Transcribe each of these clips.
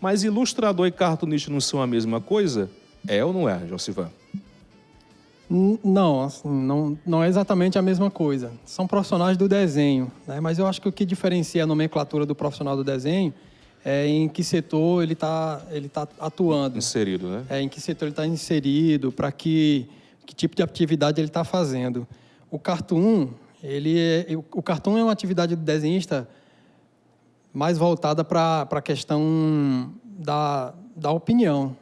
Mas ilustrador e cartunista não são a mesma coisa? É ou não é, Josivan? Não, assim, não é exatamente a mesma coisa. São profissionais do desenho, né? Mas eu acho que o que diferencia a nomenclatura do profissional do desenho é em que setor ele tá atuando. Inserido, né? Em que setor ele está inserido, para que tipo de atividade ele está fazendo. O cartoon, o cartoon é uma atividade do desenhista mais voltada para a questão da opinião.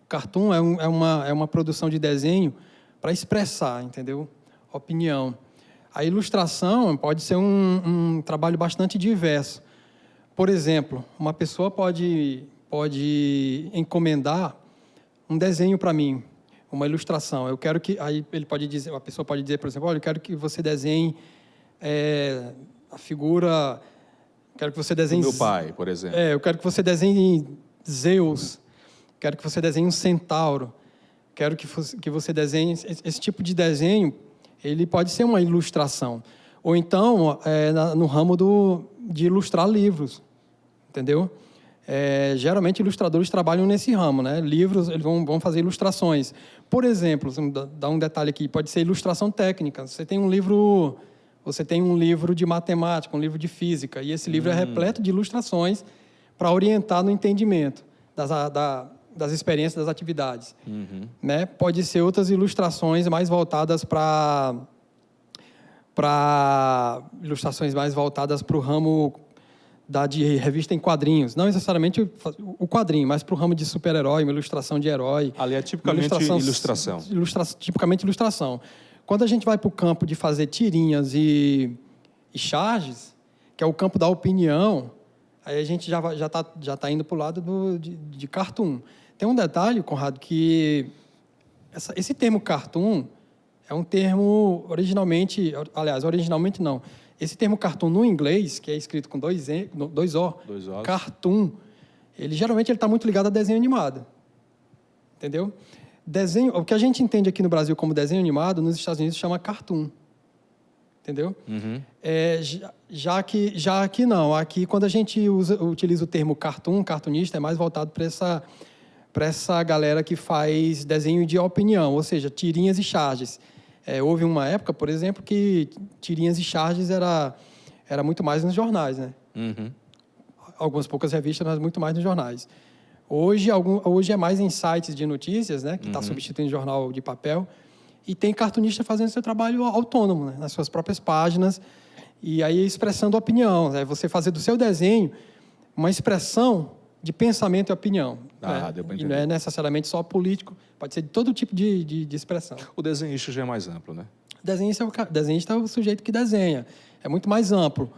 O cartoon é uma produção de desenho para expressar, entendeu? Opinião. A ilustração pode ser um trabalho bastante diverso. Por exemplo, uma pessoa pode encomendar um desenho para mim, uma ilustração. Eu quero que aí a pessoa pode dizer, por exemplo, olha, eu quero que você desenhe a figura, quero que você desenhe do meu pai, por exemplo. eu quero que você desenhe Zeus, quero que você desenhe um centauro, quero que você desenhe esse tipo de desenho. Ele pode ser uma ilustração, ou então no ramo de ilustrar livros, entendeu? Geralmente ilustradores trabalham nesse ramo, né? Livros, eles vão fazer ilustrações. Por exemplo, dar um detalhe aqui, pode ser ilustração técnica. Você tem um livro de matemática, um livro de física, e esse livro é repleto de ilustrações para orientar no entendimento das experiências, das atividades. Né? Pode ser outras ilustrações mais voltadas para o ramo de revista em quadrinhos. Não necessariamente o quadrinho, mas para o ramo de super-herói, uma ilustração de herói. Ali é tipicamente ilustração. Tipicamente ilustração. Quando a gente vai para o campo de fazer tirinhas e charges, que é o campo da opinião, aí a gente já tá indo para o lado de cartoon. Tem um detalhe, Conrado, que esse termo cartoon é um termo originalmente não. Esse termo cartoon no inglês, que é escrito com dois O, cartoon, geralmente está muito ligado a desenho animado. Entendeu? O que a gente entende aqui no Brasil como desenho animado, nos Estados Unidos chama cartoon. Entendeu? Já que não. Aqui, quando a gente utiliza o termo cartoon, cartunista, é mais voltado para essa galera que faz desenho de opinião, ou seja, tirinhas e charges. Houve uma época, por exemplo, que tirinhas e charges era muito mais nos jornais, né? Algumas poucas revistas, mas muito mais nos jornais. Hoje é mais em sites de notícias, né? Que está substituindo jornal de papel. E tem cartunista fazendo seu trabalho autônomo, né? Nas suas próprias páginas. E aí expressando opinião. Né? Você fazer do seu desenho uma expressão de pensamento e opinião. Deu para entender. E não é necessariamente só político, pode ser de todo tipo de expressão. O desenhista já é mais amplo, né? Desenhista é o sujeito que desenha. É muito mais amplo.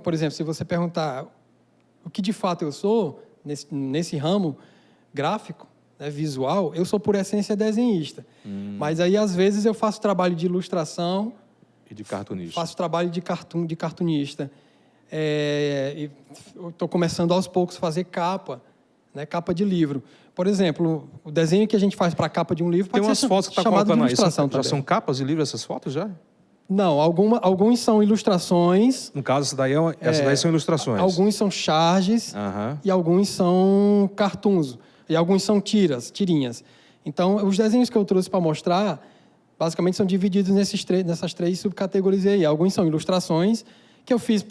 Por exemplo, se você perguntar o que de fato eu sou nesse ramo gráfico, né, visual, eu sou por essência desenhista. Mas aí, às vezes, eu faço trabalho de ilustração... E de cartunista. Faço trabalho de cartunista. Estou começando aos poucos a fazer capa, né, capa de livro. Por exemplo, o desenho que a gente faz para a capa de um livro pode Tem umas ser fotos que está chamado colocando de aí. ilustração Já também. são capas de livro essas fotos já? Não, alguns são ilustrações. No caso, essas daí são ilustrações. Alguns são charges e alguns são cartoons. E alguns são tirinhas. Então, os desenhos que eu trouxe para mostrar, basicamente, são divididos nessas três subcategorias aí. Alguns são ilustrações, que eu fiz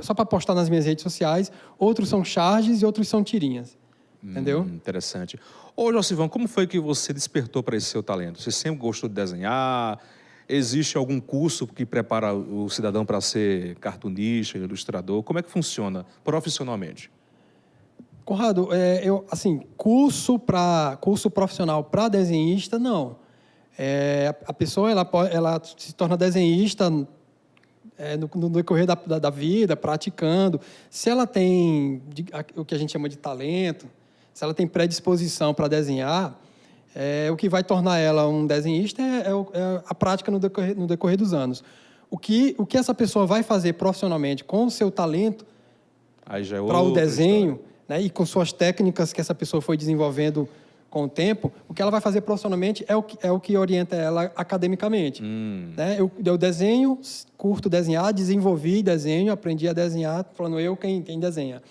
só para postar nas minhas redes sociais. Outros são charges e outros são tirinhas. Entendeu? Interessante. Ô, Josivan, como foi que você despertou para esse seu talento? Você sempre gostou de desenhar? Existe algum curso que prepara o cidadão para ser cartunista, ilustrador? Como é que funciona profissionalmente? Conrado, curso profissional para desenhista, não. A pessoa ela se torna desenhista no decorrer da vida, praticando. Se ela tem o que a gente chama de talento, se ela tem predisposição para desenhar, o que vai tornar ela um desenhista é a prática no decorrer dos anos. O que essa pessoa vai fazer profissionalmente com o seu talento para o desenho, né, e com suas técnicas que essa pessoa foi desenvolvendo com o tempo, o que ela vai fazer profissionalmente é o que orienta ela academicamente. Né? Eu desenho, curto desenhar, desenvolvi desenho, aprendi a desenhar, falando quem desenha.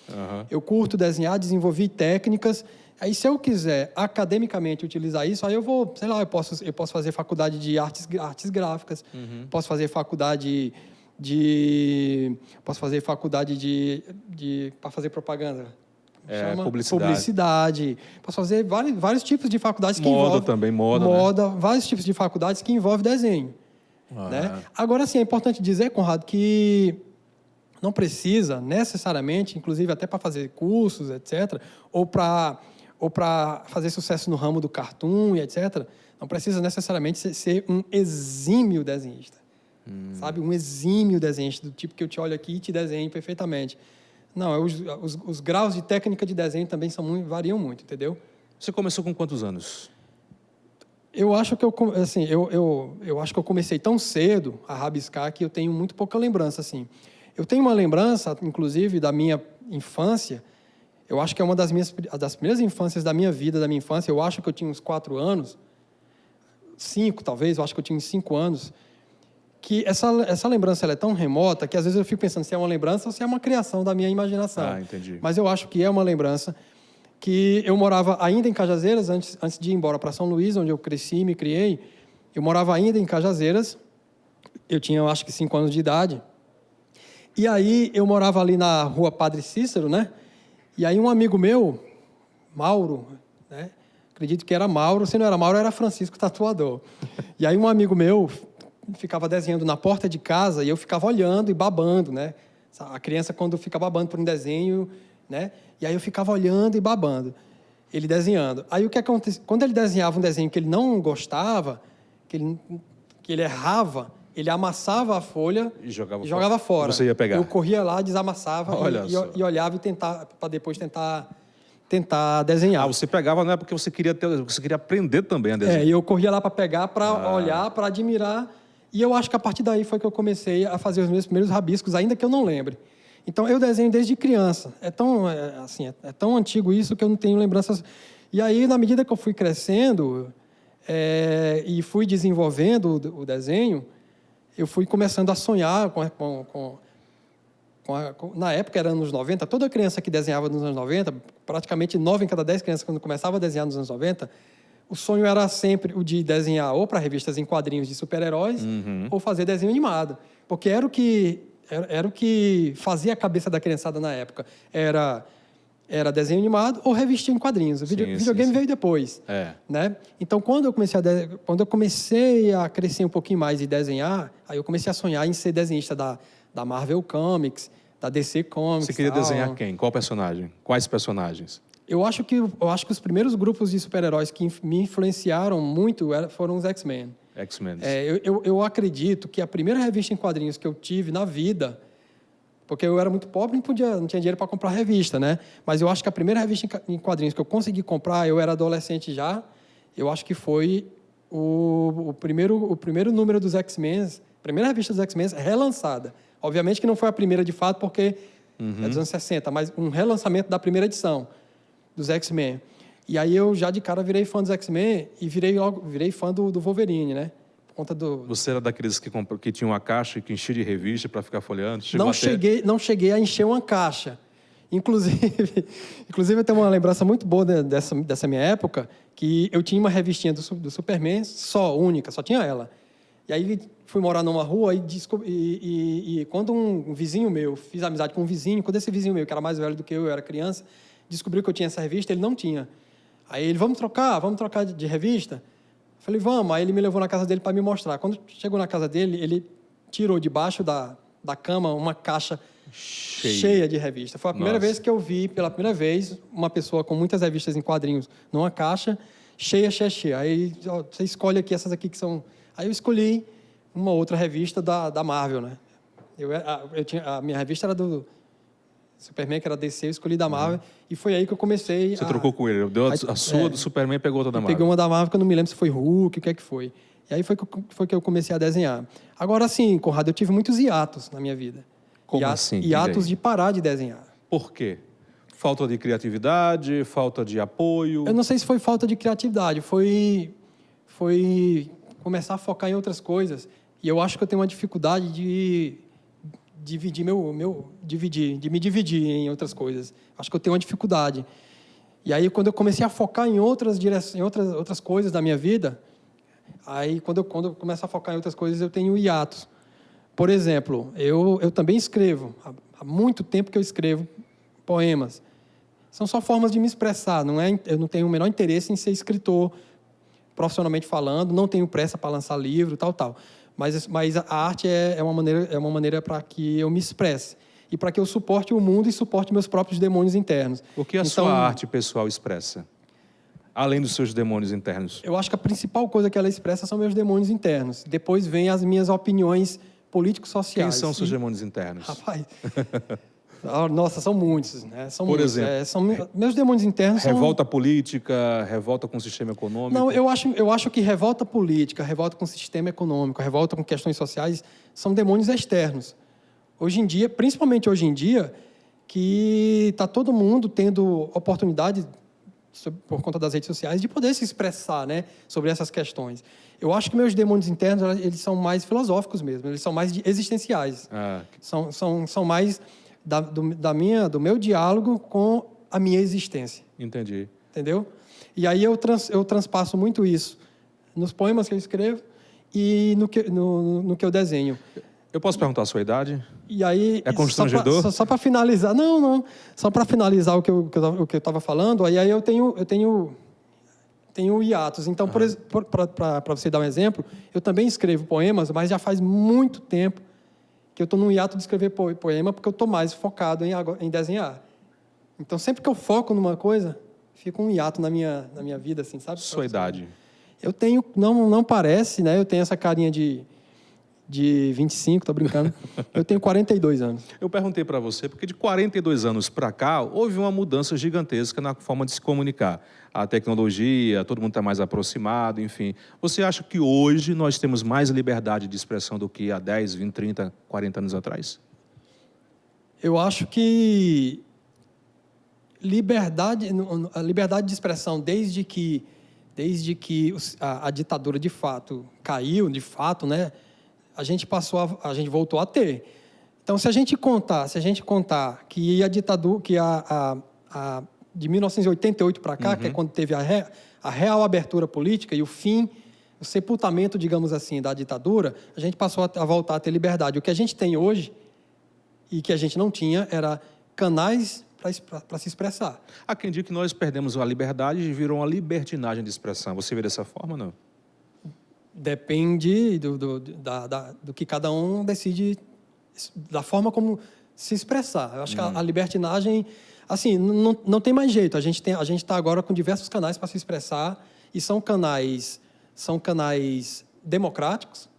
Eu curto desenhar, desenvolvi técnicas. Aí, se eu quiser academicamente utilizar isso, aí eu vou, sei lá, eu posso fazer faculdade de artes gráficas, posso fazer faculdade para fazer propaganda. Publicidade. Posso fazer vários tipos de faculdades que envolvem... Moda, né? Vários tipos de faculdades que envolvem desenho. Né? Agora, sim, é importante dizer, Conrado, que não precisa necessariamente, inclusive até para fazer cursos, etc., ou para fazer sucesso no ramo do cartoon e etc., não precisa necessariamente ser um exímio desenhista. Sabe? Um exímio desenhista, do tipo que eu te olho aqui e te desenho perfeitamente. Não, os graus de técnica de desenho também variam muito, entendeu? Você começou com quantos anos? Eu acho que eu acho que eu comecei tão cedo a rabiscar que eu tenho muito pouca lembrança, assim. Eu tenho uma lembrança, inclusive, da minha infância. Eu acho que é uma das primeiras infâncias da minha vida, da minha infância. Eu acho que eu tinha uns 4 anos, 5 talvez, eu acho que eu tinha uns 5 anos, que essa lembrança ela é tão remota que às vezes eu fico pensando se é uma lembrança ou se é uma criação da minha imaginação. Entendi. Mas eu acho que é uma lembrança que eu morava ainda em Cajazeiras, antes de ir embora para São Luís, onde eu cresci e me criei. Eu morava ainda em Cajazeiras, eu tinha, eu acho que 5 anos de idade. E aí eu morava ali na rua Padre Cícero, né? E aí um amigo meu, Mauro, né? Acredito que era Mauro, se não era Mauro, era Francisco Tatuador. E aí um amigo meu ficava desenhando na porta de casa e eu ficava olhando e babando, né? A criança, quando fica babando por um desenho, né? E aí eu ficava olhando e babando, ele desenhando. Aí o que acontece? Quando ele desenhava um desenho que ele não gostava, que ele errava, ele amassava a folha e jogava fora. Você ia pegar? Eu corria lá, desamassava e olhava e para depois tentar desenhar. Você pegava não é porque você queria aprender também a desenhar. E eu corria lá para pegar, para olhar, para admirar. E eu acho que a partir daí foi que eu comecei a fazer os meus primeiros rabiscos, ainda que eu não lembre. Então, eu desenho desde criança. É tão antigo isso que eu não tenho lembranças. E aí, na medida que eu fui crescendo e fui desenvolvendo o desenho, eu fui começando a sonhar na época, era anos 90, toda criança que desenhava nos anos 90, praticamente 9 em cada 10 crianças, quando começava a desenhar nos anos 90, o sonho era sempre o de desenhar ou para revistas em quadrinhos de super-heróis ou fazer desenho animado. Porque era o que fazia a cabeça da criançada na época. Era desenho animado ou revistinha em quadrinhos. O videogame veio depois. Né? Então, quando eu comecei a crescer um pouquinho mais e desenhar, aí eu comecei a sonhar em ser desenhista da Marvel Comics, da DC Comics. Você queria desenhar quem? Qual personagem? Quais personagens? Eu acho que os primeiros grupos de super-heróis que me influenciaram muito foram os X-Men. X-Men. Eu acredito que a primeira revista em quadrinhos que eu tive na vida, porque eu era muito pobre, não tinha dinheiro para comprar revista, né? Mas eu acho que a primeira revista em quadrinhos que eu consegui comprar, eu era adolescente já, eu acho que foi o primeiro número dos X-Men, a primeira revista dos X-Men relançada. Obviamente que não foi a primeira de fato, porque é dos anos 60, mas um relançamento da primeira edição dos X-Men. E aí eu já de cara virei fã dos X-Men e virei fã do Wolverine, né? Por conta do... Você era daqueles que tinha uma caixa e que enchia de revista para ficar folheando? Não cheguei a encher uma caixa. Inclusive eu tenho uma lembrança muito boa dessa minha época, que eu tinha uma revistinha do Superman única, só tinha ela. E aí fui morar numa rua e quando um vizinho meu, fiz amizade com um vizinho, quando esse vizinho meu, que era mais velho do que eu era criança, descobriu que eu tinha essa revista, ele não tinha. Aí ele, vamos trocar de revista? Eu falei, vamos. Aí ele me levou na casa dele para me mostrar. Quando chegou na casa dele, ele tirou debaixo da cama uma caixa cheia de revistas. Foi a primeira vez que eu vi, pela primeira vez, uma pessoa com muitas revistas em quadrinhos numa caixa, cheia. Aí, você escolhe aqui essas aqui que são... Aí eu escolhi uma outra revista da Marvel, né? A minha revista era do Superman, que era DC, eu escolhi da Marvel, e foi aí que eu comecei. Você trocou com ele, deu a sua do Superman e pegou outra da Marvel. Peguei uma da Marvel, que eu não me lembro se foi Hulk, o que é que foi. E aí foi que eu comecei a desenhar. Agora sim, Conrado, eu tive muitos hiatos na minha vida. Como assim? Hiatos de parar de desenhar. Por quê? Falta de criatividade, falta de apoio? Eu não sei se foi falta de criatividade, foi começar a focar em outras coisas. E eu acho que eu tenho uma dificuldade de de me dividir em outras coisas. Acho que eu tenho uma dificuldade. E aí, quando eu comecei a focar em outras coisas da minha vida, aí, quando eu começo a focar em outras coisas, eu tenho hiatos. Por exemplo, eu também escrevo. Há muito tempo que eu escrevo poemas. São só formas de me expressar. Eu não tenho o menor interesse em ser escritor, profissionalmente falando. Não tenho pressa para lançar livro, tal. Mas a arte é uma maneira para que eu me expresse. E para que eu suporte o mundo e suporte meus próprios demônios internos. O que a sua arte pessoal expressa? Além dos seus demônios internos? Eu acho que a principal coisa que ela expressa são meus demônios internos. Depois vem as minhas opiniões político-sociais. Quem são seus demônios internos? Rapaz, nossa, são muitos, né? Por exemplo? Meus demônios internos revolta política, revolta com o sistema econômico? Não, eu acho que revolta política, revolta com o sistema econômico, revolta com questões sociais, são demônios externos. Hoje em dia, principalmente hoje em dia, que está todo mundo tendo oportunidade, por conta das redes sociais, de poder se expressar, né, sobre essas questões. Eu acho que meus demônios internos, eles são mais filosóficos mesmo, eles são mais existenciais. São mais do meu diálogo com a minha existência. Entendi. Entendeu? E aí eu transpasso muito isso nos poemas que eu escrevo e no que eu desenho. Eu posso perguntar a sua idade? E aí, é constrangedor? Só para finalizar, não. Só para finalizar o que eu estava falando, aí eu tenho hiatos. Então, para você dar um exemplo, eu também escrevo poemas, mas já faz muito tempo que eu estou num hiato de escrever poema, porque eu estou mais focado em desenhar. Então, sempre que eu foco numa coisa, fica um hiato na minha vida, assim, sabe? Sua idade? Eu tenho, não parece, né? Eu tenho essa carinha de 25, tô brincando. Eu tenho 42 anos. Eu perguntei para você, porque de 42 anos para cá, houve uma mudança gigantesca na forma de se comunicar. A tecnologia, todo mundo está mais aproximado, enfim. Você acha que hoje nós temos mais liberdade de expressão do que há 10, 20, 30, 40 anos atrás? Eu acho que a liberdade de expressão, desde que a ditadura de fato caiu, né? A gente voltou a ter. Então, se a gente contar que a ditadura, de 1988 para cá, que é quando teve a real abertura política e o sepultamento, digamos assim, da ditadura, a gente passou a voltar a ter liberdade. O que a gente tem hoje e que a gente não tinha era canais para se expressar. Há quem diga que nós perdemos a liberdade e virou uma libertinagem de expressão. Você vê dessa forma, não? Depende do que cada um decide, da forma como se expressar. Eu acho que a libertinagem, assim, não tem mais jeito. A gente está agora com diversos canais para se expressar e são canais democráticos,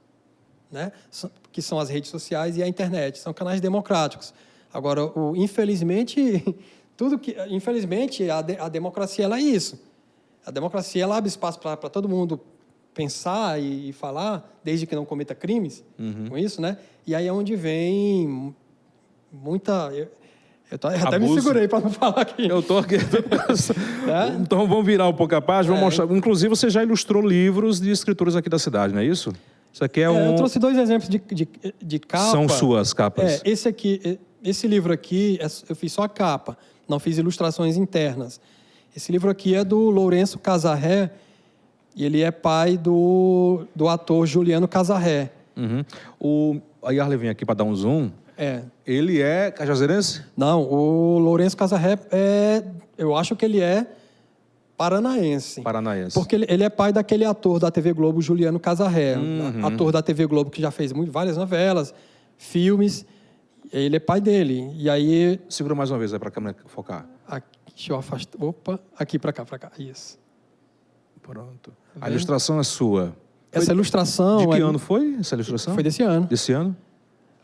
né? Que são as redes sociais e a internet. São canais democráticos. Agora, infelizmente, a democracia ela é isso. A democracia ela abre espaço para todo mundo pensar e falar, desde que não cometa crimes com isso, né? E aí é onde vem muita... Eu até me segurei para não falar aqui. Eu estou aqui. Então vamos virar um pouco a página, vamos mostrar. Inclusive, você já ilustrou livros de escritores aqui da cidade, não é isso? Isso aqui eu trouxe 2 exemplos de capa. São suas capas. Esse livro aqui, eu fiz só a capa, não fiz ilustrações internas. Esse livro aqui é do Lourenço Casarré, e ele é pai do ator Juliano Casarré. A Yarley vem aqui para dar um zoom. Ele é cajazeirense? Não, o Lourenço Casarré eu acho que ele é paranaense. Porque ele é pai daquele ator da TV Globo, Juliano Casarré. Ator da TV Globo que já fez várias novelas, filmes. Ele é pai dele. E aí... Segura mais uma vez aí para a câmera focar. Aqui, deixa eu afastar. Opa, aqui para cá. Isso. Pronto. A ilustração é sua. Essa ilustração... De que ano foi essa ilustração? Foi desse ano. Desse ano?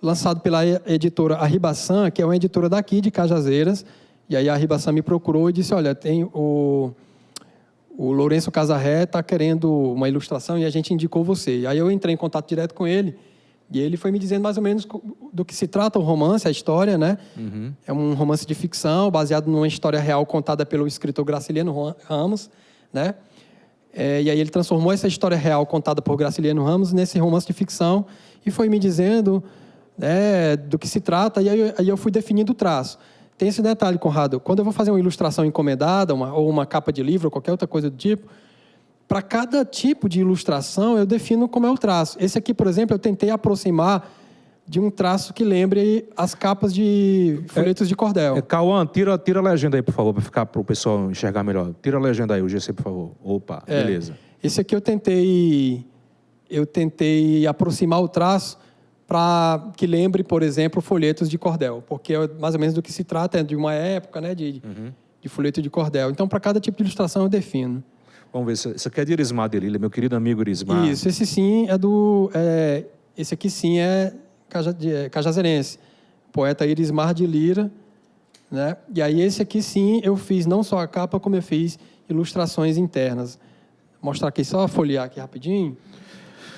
Lançado pela editora Arribaçã, que é uma editora daqui de Cajazeiras. E aí a Arribaçã me procurou e disse, olha, tem o Lourenço Casarré está querendo uma ilustração e a gente indicou você. E aí eu entrei em contato direto com ele, E ele foi me dizendo mais ou menos do que se trata o romance, a história, né? É um romance de ficção, baseado numa história real contada pelo escritor Graciliano Ramos, né? E aí ele transformou essa história real contada por Graciliano Ramos nesse romance de ficção e foi me dizendo, né, do que se trata, e aí eu fui definindo o traço. Tem esse detalhe, Conrado, quando eu vou fazer uma ilustração encomendada, ou uma capa de livro, ou qualquer outra coisa do tipo, para cada tipo de ilustração, eu defino como é o traço. Esse aqui, por exemplo, eu tentei aproximar de um traço que lembre as capas de folhetos de cordel. Cauã, tira a legenda aí, por favor, para ficar para o pessoal enxergar melhor. Tira a legenda aí, o GC, por favor. Opa, beleza. Esse aqui eu tentei aproximar o traço para que lembre, por exemplo, folhetos de cordel, porque mais ou menos do que se trata é de uma época, né, de folheto de cordel. Então, para cada tipo de ilustração eu defino. Vamos ver, esse aqui é de Irismar de Lira, meu querido amigo Irismar. Isso, esse sim é do... esse aqui sim é cajazeirense, poeta Irismar de Lira, né? E aí esse aqui sim eu fiz não só a capa, como eu fiz ilustrações internas. Vou mostrar aqui, só folhear aqui rapidinho.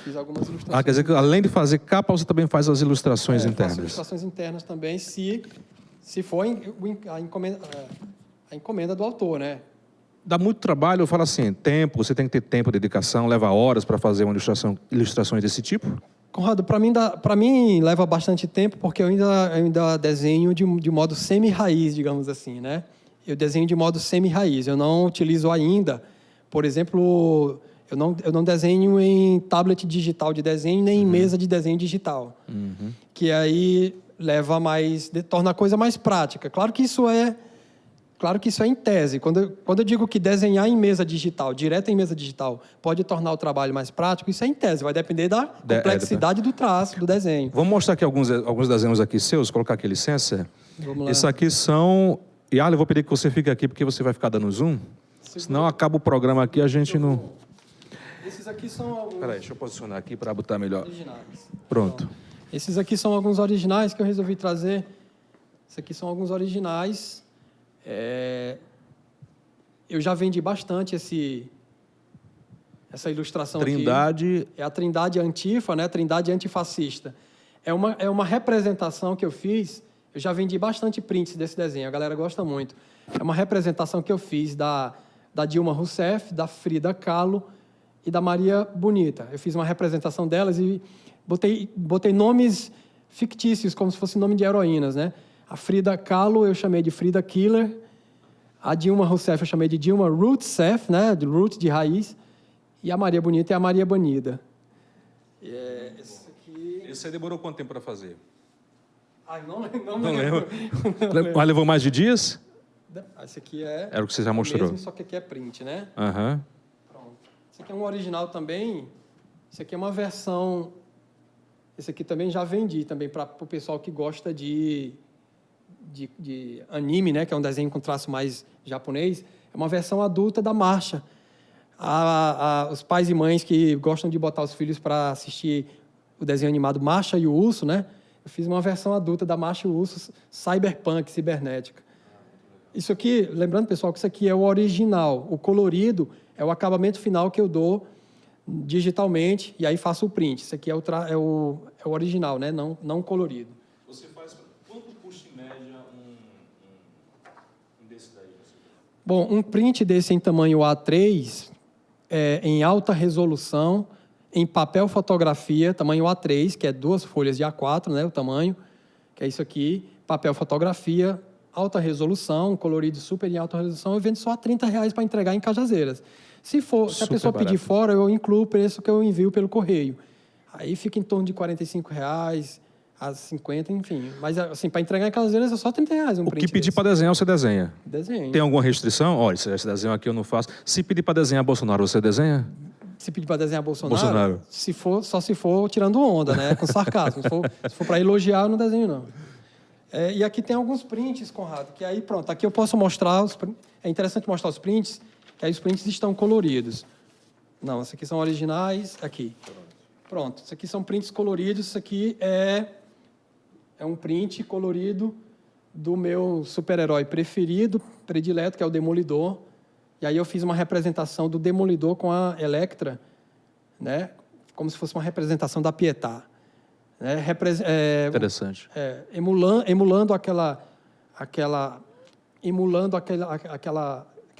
Fiz algumas ilustrações. Quer dizer que além de fazer capa, você também faz as ilustrações internas. Faço ilustrações internas também, se for a encomenda do autor, né? Dá muito trabalho, eu falo assim, tempo, você tem que ter tempo, dedicação, leva horas para fazer uma ilustrações desse tipo? Conrado, para mim leva bastante tempo, porque eu ainda desenho de modo semi-raiz, digamos assim, né? Eu desenho de modo semi-raiz, eu não utilizo ainda, por exemplo, eu não desenho em tablet digital de desenho, nem em mesa de desenho digital, que aí torna a coisa mais prática. Claro que isso é em tese. Quando eu digo que desenhar em mesa digital, direto em mesa digital, pode tornar o trabalho mais prático, isso é em tese. Vai depender da complexidade do traço, do desenho. Vamos mostrar aqui alguns desenhos aqui seus, colocar aqui, licença. Vamos lá. Isso aqui são... Yarley, eu vou pedir que você fique aqui, porque você vai ficar dando zoom. Senão acaba o programa aqui, a gente não... Esses aqui são alguns... Peraí, deixa eu posicionar aqui para botar melhor. Originais. Pronto. Esses aqui são alguns originais que eu resolvi trazer. Esses aqui são alguns originais... eu já vendi bastante essa ilustração Trindade... aqui. É a Trindade Antifa, né? Trindade Antifascista. É uma representação que eu fiz, eu já vendi bastante prints desse desenho, a galera gosta muito. É uma representação que eu fiz da Dilma Rousseff, da Frida Kahlo e da Maria Bonita. Eu fiz uma representação delas e botei nomes fictícios, como se fosse nome de heroínas, né? A Frida Kahlo eu chamei de Frida Killer. A Dilma Rousseff eu chamei de Dilma Rousseff, né? De root, de raiz. E a Maria Bonita é a Maria Banida. Esse aí demorou quanto tempo para fazer? Ai, não lembro. Mas levou mais de dias? Esse aqui era o que você já mostrou. Mesmo, só que aqui é print, né? Pronto. Esse aqui é um original também. Esse aqui é uma versão... Esse aqui também já vendi também para o pessoal que gosta de anime, né, que é um desenho com traço mais japonês, é uma versão adulta da Marcha. Os pais e mães que gostam de botar os filhos para assistir o desenho animado Marcha e o Urso, né, eu fiz uma versão adulta da Marcha e o Urso, cyberpunk, cibernética. Isso aqui, lembrando, pessoal, que isso aqui é o original. O colorido é o acabamento final que eu dou digitalmente e aí faço o print. Isso aqui é o original, né, não colorido. Você faz... Quanto custa em média um desse daí? Bom, um print desse em tamanho A3, em alta resolução, em papel fotografia, tamanho A3, que é 2 folhas de A4, né, o tamanho, que é isso aqui, papel fotografia, alta resolução, colorido super em alta resolução, eu vendo só R$30 para entregar em Cajazeiras. Se a pessoa pedir fora, eu incluo o preço que eu envio pelo correio. Aí fica em torno de R$45, a 50, enfim. Mas, assim, para entregar em Cajazeiras é só R$30 um print. O que pedir para desenhar, você desenha? Desenho. Tem alguma restrição? Olha, esse desenho aqui eu não faço. Se pedir para desenhar Bolsonaro, você desenha? Se pedir para desenhar Bolsonaro? Só se for tirando onda, né? Com sarcasmo. Se for para elogiar, eu não desenho, não. E aqui tem alguns prints, Conrado, que aí, pronto, aqui eu posso mostrar... É interessante mostrar os prints, que aí os prints estão coloridos. Não, esses aqui são originais, aqui. Pronto, isso aqui são prints coloridos, isso aqui é um print colorido do meu super-herói predileto, que é o Demolidor. E aí eu fiz uma representação do Demolidor com a Elektra, né? Como se fosse uma representação da Pietà. né? Interessante. Emulando aquela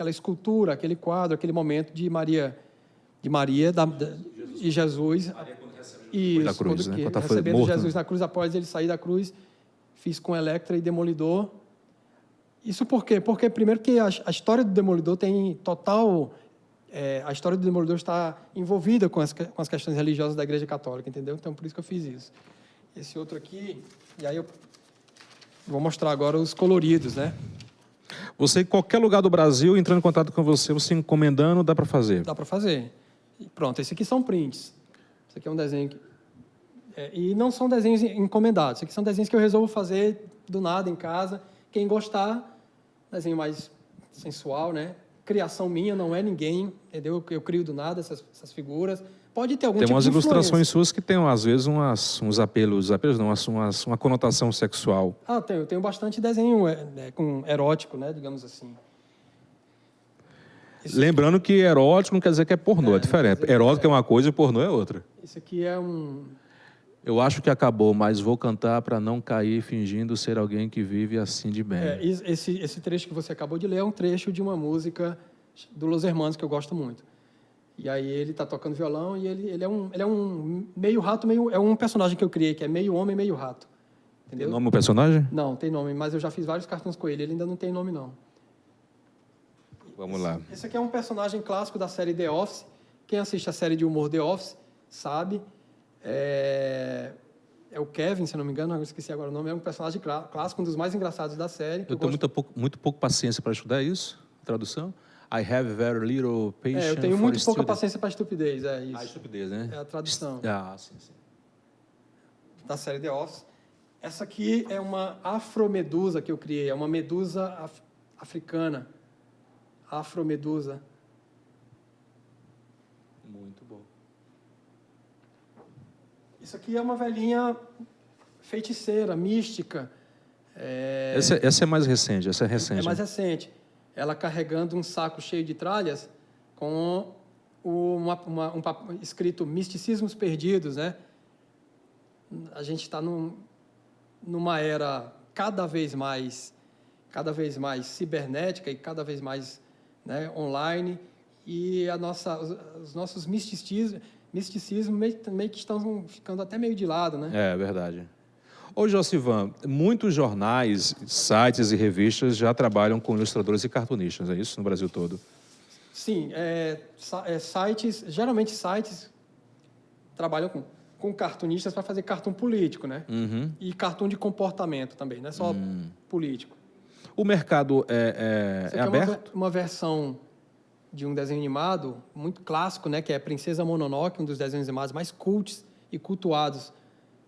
escultura, aquele quadro, aquele momento de Maria e Jesus. Depois da cruz, né? Quando foi Recebendo morto, Jesus né? na cruz, após ele sair da cruz, fiz com Electra e Demolidor. Isso por quê? Porque, primeiro, que a história do Demolidor tem total... a história do Demolidor está envolvida com as questões religiosas da Igreja Católica, entendeu? Então, por isso que eu fiz isso. Esse outro aqui, e aí eu vou mostrar agora os coloridos, né? Você, em qualquer lugar do Brasil, entrando em contato com você encomendando, dá para fazer? Dá para fazer. E pronto, esse aqui são prints. Esse aqui é um desenho... e não são desenhos encomendados. Esse aqui são desenhos que eu resolvo fazer do nada, em casa. Quem gostar, desenho mais sensual, né? Criação minha, não é ninguém, entendeu? Eu crio do nada essas figuras. Pode ter algum Tem tipo umas de ilustrações influência. suas que tem, às vezes, uns apelos não, uma conotação sexual. Eu tenho bastante desenho com erótico, né? Digamos assim. Lembrando que erótico não quer dizer que é pornô, é diferente. quer dizer Erótico é uma coisa e pornô é outra. Esse aqui é um... Eu acho que acabou, mas vou cantar para não cair fingindo ser alguém que vive assim de bem. Esse trecho que você acabou de ler é um trecho de uma música do Los Hermanos que eu gosto muito. E aí ele está tocando violão e ele é um meio rato, é um personagem que eu criei, que é meio homem, meio rato. Entendeu? Tem nome o personagem? Não, tem nome, mas eu já fiz vários cartões com ele. Ele ainda não tem nome, não. Vamos lá. Esse aqui é um personagem clássico da série The Office. Quem assiste a série de humor The Office sabe. É o Kevin, se não me engano, eu esqueci agora o nome. É um personagem clássico, um dos mais engraçados da série. Eu tenho muito pouco paciência para estudar isso, tradução. I have very little patience eu tenho for muito pouca students. paciência para estupidez, é isso. Estupidez, né? É a tradução Sim. da série The Office. Essa aqui é uma afromedusa que eu criei. É uma medusa africana. Afromedusa. Muito bom. Isso aqui é uma velhinha feiticeira, mística. Essa é mais recente, essa é recente. É mais recente. Ela carregando um saco cheio de tralhas com escrito Misticismos Perdidos, né? A gente está numa era cada vez mais cibernética e cada vez mais, né, online, e os nossos misticismos meio que estão ficando até meio de lado, né? É verdade. Ô, Josivan, muitos jornais, sites e revistas já trabalham com ilustradores e cartunistas, é isso? No Brasil todo? Sim, geralmente sites trabalham com cartunistas para fazer cartoon político, né? Uhum. E cartoon de comportamento também, não é só político. O mercado é aberto? Uma versão de um desenho animado muito clássico, né? Que é Princesa Mononoke, um dos desenhos animados mais cults e cultuados,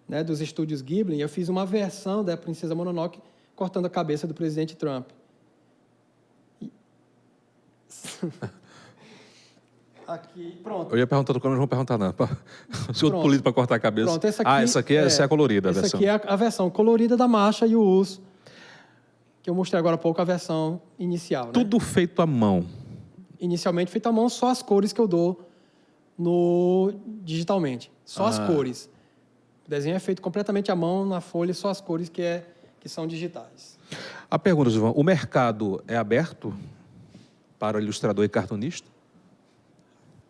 né, dos estúdios Ghibli. Eu fiz uma versão da Princesa Mononoke cortando a cabeça do presidente Trump. Aqui, pronto. Eu ia perguntar do não vou perguntar não. Se outro político para cortar a cabeça. Pronto, essa aqui essa é a colorida, a versão. Essa aqui é a versão colorida da Masha e o urso, que eu mostrei agora há pouco, a versão inicial. Tudo, né, feito à mão. Inicialmente feito à mão, só as cores que eu dou digitalmente. Só as cores. O desenho é feito completamente à mão, na folha, só as cores que são digitais. A pergunta, João, o mercado é aberto para ilustrador e cartunista?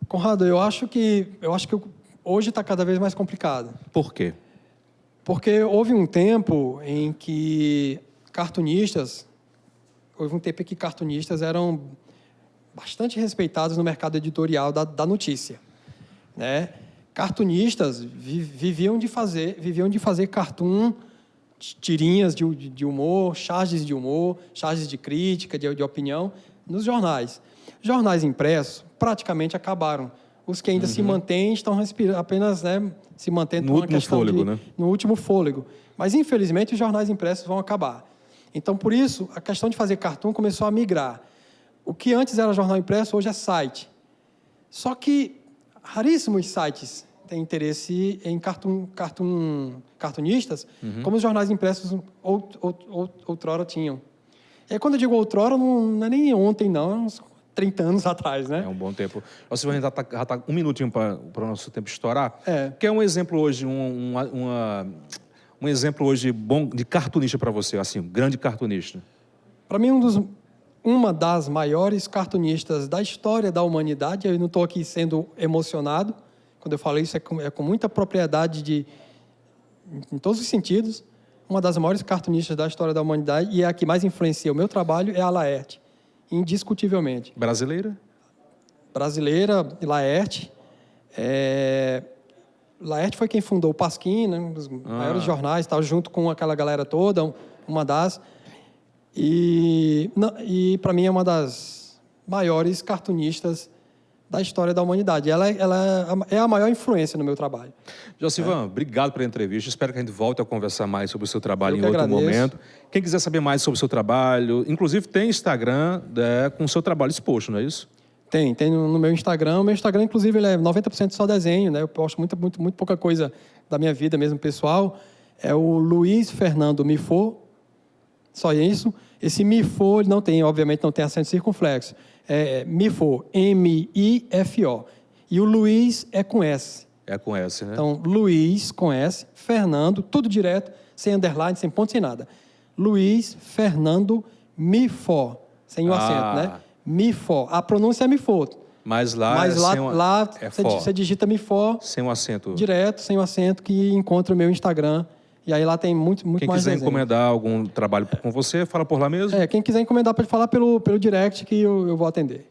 Conrado, eu acho que hoje está cada vez mais complicado. Por quê? Porque houve um tempo em que cartunistas eram bastante respeitados no mercado editorial da notícia, né? Cartunistas viviam de fazer cartoon, tirinhas de humor, charges de humor, charges de crítica, de opinião, nos jornais. Jornais impressos praticamente acabaram. Os que ainda se mantêm estão apenas, né, se mantendo no último fôlego, né? No último fôlego. Mas, infelizmente, os jornais impressos vão acabar. Então, por isso, a questão de fazer cartoon começou a migrar. O que antes era jornal impresso, hoje é site. Só que raríssimos sites têm interesse em cartunistas, como os jornais impressos outrora tinham. E aí, quando eu digo outrora, não é nem ontem, não. 30 anos atrás, né? É um bom tempo. Você vai já tá um minutinho para o nosso tempo estourar. É. Quer um exemplo hoje, um exemplo hoje bom de cartunista para você, assim, um grande cartunista? Para mim, uma das maiores cartunistas da história da humanidade, eu não estou aqui sendo emocionado, quando eu falo isso é com muita propriedade em todos os sentidos, uma das maiores cartunistas da história da humanidade e é a que mais influencia o meu trabalho é a Laerte, indiscutivelmente. Brasileira? Brasileira, Laerte. Laerte foi quem fundou o Pasquim, né, um dos maiores jornais, tal, junto com aquela galera toda, uma das... E para mim é uma das maiores cartunistas da história da humanidade. Ela é a maior influência no meu trabalho. Josivan, obrigado pela entrevista. Espero que a gente volte a conversar mais sobre o seu trabalho em outro agradeço. momento. Quem quiser saber mais sobre o seu trabalho, inclusive tem Instagram com o seu trabalho exposto, não é isso? Tem no meu Instagram. O meu Instagram, inclusive, ele é 90% só desenho, né? Eu posto muito pouca coisa da minha vida mesmo pessoal. É o Luiz Fernando Mifo, só isso. Esse Mifo, ele obviamente não tem acento circunflexo. É Mifo, M-I-F-O. E o Luiz é com S. É com S, né? Então, Luiz com S, Fernando, tudo direto, sem underline, sem ponto, sem nada. Luiz Fernando Mifo, sem o acento, né? Mifo. A pronúncia é Mifo. Mas lá você digita Mifo. Sem o acento. Direto, sem o acento, que encontra o meu Instagram. E aí lá tem muito mais Quem quiser desenho. encomendar algum trabalho com você, fala por lá mesmo? Quem quiser encomendar pode falar pelo direct que eu vou atender.